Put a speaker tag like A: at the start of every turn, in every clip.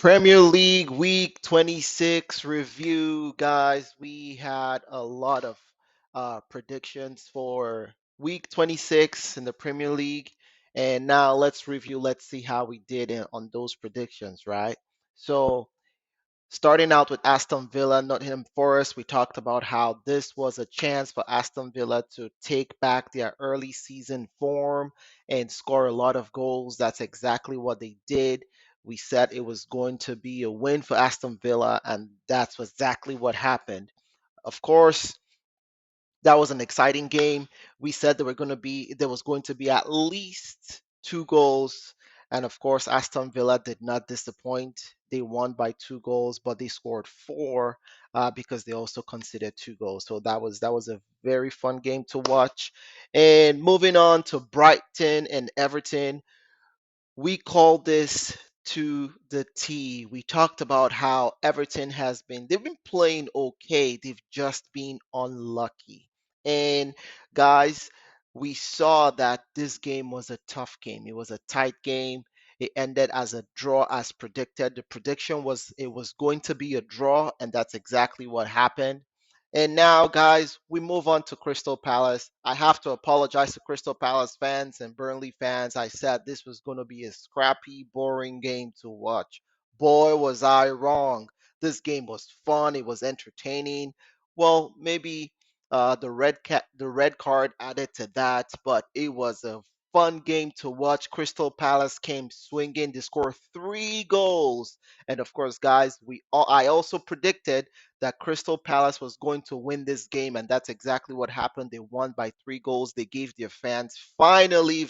A: Premier League Week 26 review, guys. We had a lot of predictions for Week 26 in the Premier League. And now let's review, let's see how we did on those predictions, right? So, starting out with Aston Villa, Nottingham Forest, we talked about how this was a chance for Aston Villa to take back their early season form and score a lot of goals. That's exactly what they did. We said it was going to be a win for Aston Villa, and that's exactly what happened. Of course, that was an exciting game. We said there was going to be at least two goals, and of course Aston Villa did not disappoint. They won by two goals, but they scored four because they also conceded two goals. So that was a very fun game to watch. And moving on to Brighton and Everton, we call this to the T. We talked about how Everton they've been playing okay. They've just been unlucky. And guys, we saw that this game was a tough game. It was a tight game. It ended as a draw as predicted. The prediction was it was going to be a draw, and that's exactly what happened. And now, guys, we move on to Crystal Palace. I have to apologize to Crystal Palace fans and Burnley fans. I said this was going to be a scrappy, boring game to watch. Boy, was I wrong. This game was fun. It was entertaining. Well, maybe the red card added to that, but it was a fun game to watch. Crystal Palace came swinging. They scored three goals, and of course, guys, I also predicted that Crystal Palace was going to win this game, and that's exactly what happened. They won by three goals. They gave their fans finally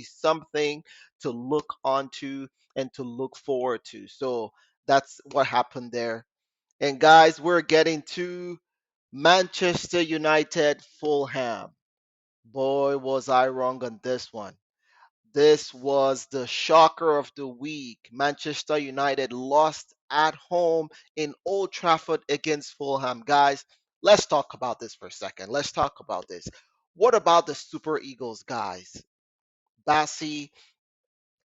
A: something to look onto and to look forward to. So that's what happened there. And guys, we're getting to Manchester United Fulham. Boy, was I wrong on this one. This was the shocker of the week. Manchester United lost at home in Old Trafford against Fulham. Guys, let's talk about this for a second. Let's talk about this. What about the Super Eagles, guys? Bassi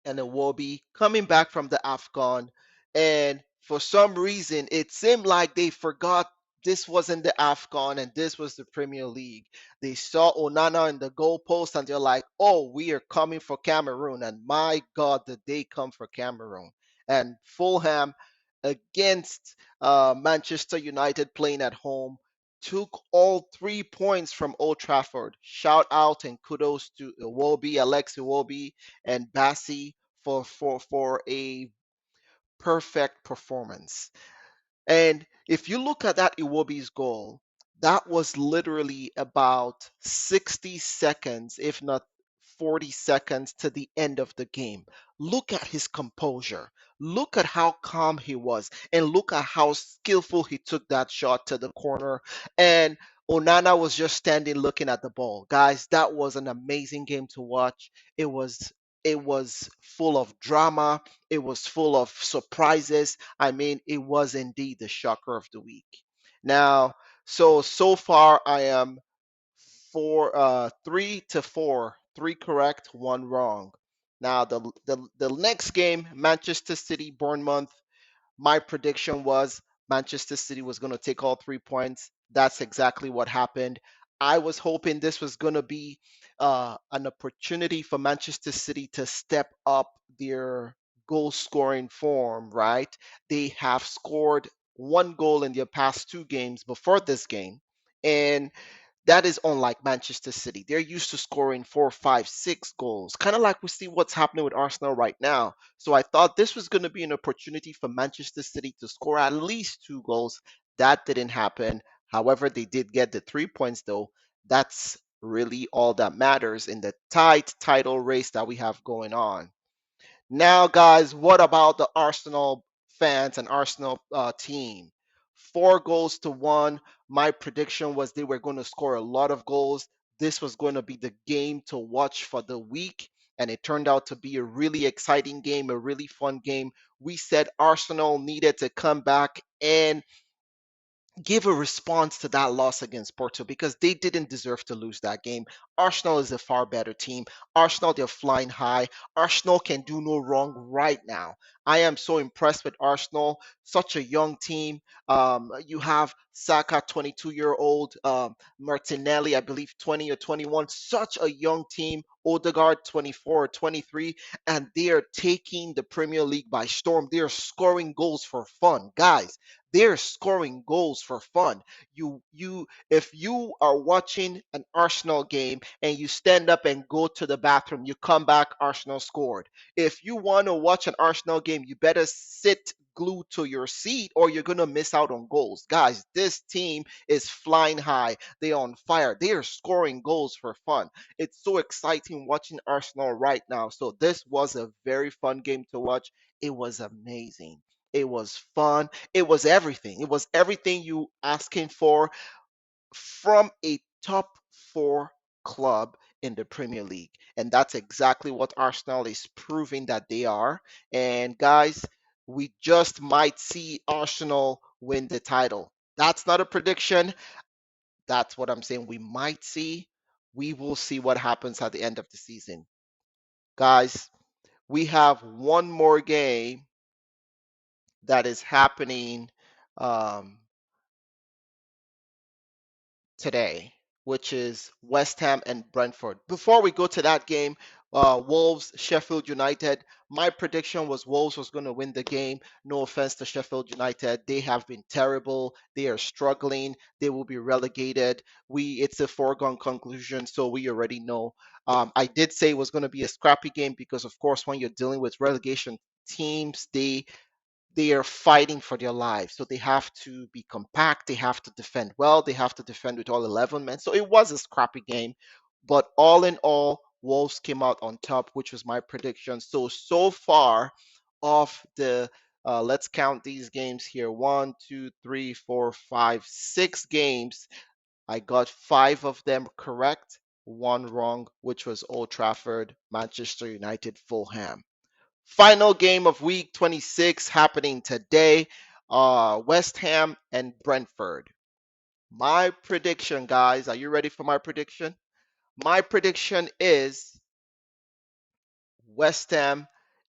A: and Iwobi coming back from the AFCON, and for some reason it seemed like they forgot this wasn't the AFCON and this was the Premier League. They saw Onana in the goalpost and they're like, "Oh, we are coming for Cameroon!" And my God, did they come for Cameroon? And Fulham against Manchester United playing at home took all 3 points from Old Trafford. Shout out and kudos to Iwobi, Alex Iwobi, and Bassi for a perfect performance. And if you look at that Iwobi's goal, that was literally about 60 seconds, if not 40 seconds to the end of the game. Look at his composure. Look at how calm he was. And look at how skillful he took that shot to the corner. And Onana was just standing looking at the ball. Guys, that was an amazing game to watch. It was full of drama. It was full of surprises. I mean, it was indeed the shocker of the week. Now, so far I am 3-4, three correct, one wrong. Now the next game, Manchester City Bournemouth. My prediction was Manchester City was going to take all 3 points. That's exactly what happened. I was hoping this was going to be an opportunity for Manchester City to step up their goal scoring form, right? They have scored one goal in their past two games before this game. And that is unlike Manchester City. They're used to scoring four, five, six goals, kind of like we see what's happening with Arsenal right now. So I thought this was going to be an opportunity for Manchester City to score at least two goals. That didn't happen. However, they did get the 3 points, though. That's really all that matters in the tight title race that we have going on. Now, guys, what about the Arsenal fans and Arsenal team? 4 goals to 1. My prediction was they were going to score a lot of goals. This was going to be the game to watch for the week, and it turned out to be a really exciting game, a really fun game. We said Arsenal needed to come back and give a response to that loss against Porto because they didn't deserve to lose that game. Arsenal is a far better team. Arsenal, they're flying high. Arsenal can do no wrong right now. I am so impressed with Arsenal, such a young team. You have Saka, 22-year-old, Martinelli, I believe 20 or 21, such a young team. Odegaard, 24 or 23, and they are taking the Premier League by storm. They are scoring goals for fun. Guys, they're scoring goals for fun. If you are watching an Arsenal game and you stand up and go to the bathroom, you come back, Arsenal scored. If you want to watch an Arsenal game, you better sit glued to your seat or you're going to miss out on goals. Guys, this team is flying high. They're on fire. They are scoring goals for fun. It's so exciting watching Arsenal right now. So this was a very fun game to watch. It was amazing. It was fun. It was everything. It was everything you asking for from a top four club in the Premier League. And that's exactly what Arsenal is proving that they are. And guys, we just might see Arsenal win the title. That's not a prediction. That's what I'm saying. We might see. We will see what happens at the end of the season. Guys, we have one more game that is happening um, today, which is West Ham and Brentford. Before we go to that game, Wolves, Sheffield United. My prediction was Wolves was going to win the game. No offense to Sheffield United, they have been terrible. They are struggling. They will be relegated. It's a foregone conclusion, so we already know. I did say it was going to be a scrappy game because, of course, when you're dealing with relegation teams, they are fighting for their lives. So they have to be compact. They have to defend well. They have to defend with all 11 men. So it was a scrappy game. But all in all, Wolves came out on top, which was my prediction. So far, of the let's count these games here: one, two, three, four, five, 6 games. I got 5 of them correct, one wrong, which was Old Trafford, Manchester United, Fulham. Final game of week 26 happening today. West Ham and Brentford. My prediction, guys, are you ready for my prediction? My prediction is West Ham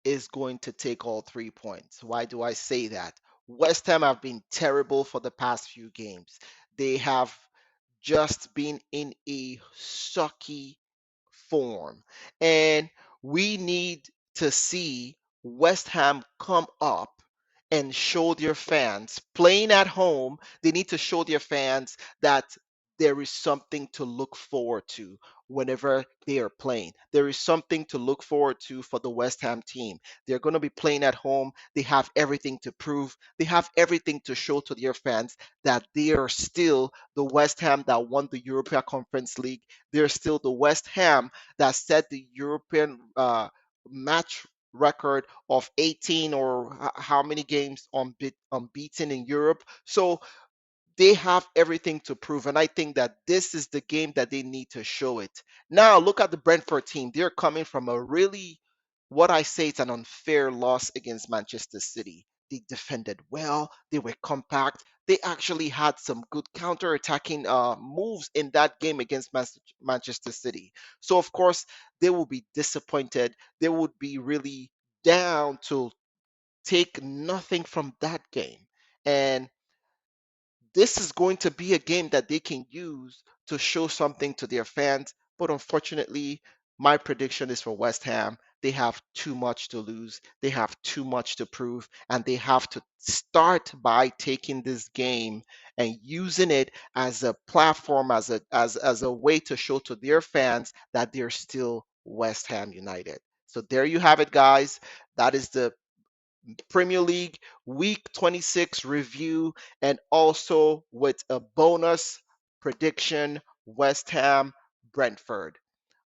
A: is going to take all 3 points. Why do I say that? West Ham have been terrible for the past few games. They have just been in a sucky form. And we need to see West Ham come up and show their fans playing at home. They need to show their fans that there is something to look forward to whenever they are playing. There is something to look forward to for the West Ham team. They're going to be playing at home. They have everything to prove. They have everything to show to their fans that they are still the West Ham that won the European Conference League. They're still the West Ham that set the European match record of 18 or how many games unbeaten in Europe. So they have everything to prove. And I think that this is the game that they need to show it. Now, look at the Brentford team. They're coming from a really, what I say, it's an unfair loss against Manchester City. They defended well, they were compact. They actually had some good counter-attacking moves in that game against Manchester City. So, of course, they will be disappointed. They would be really down to take nothing from that game. And this is going to be a game that they can use to show something to their fans. But unfortunately, my prediction is for West Ham. They have too much to lose. They have too much to prove, and they have to start by taking this game and using it as a platform, as a way to show to their fans that they're still West Ham United. So there you have it, guys. That is the Premier League Week 26 review, and also with a bonus prediction: West Ham, Brentford.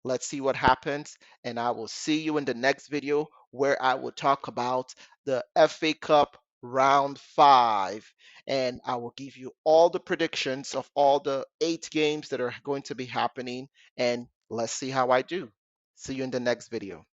A: Let's see what happens, and I will see you in the next video where I will talk about the FA Cup round 5, and I will give you all the predictions of all the 8 games that are going to be happening, and let's see how I do. See you in the next video.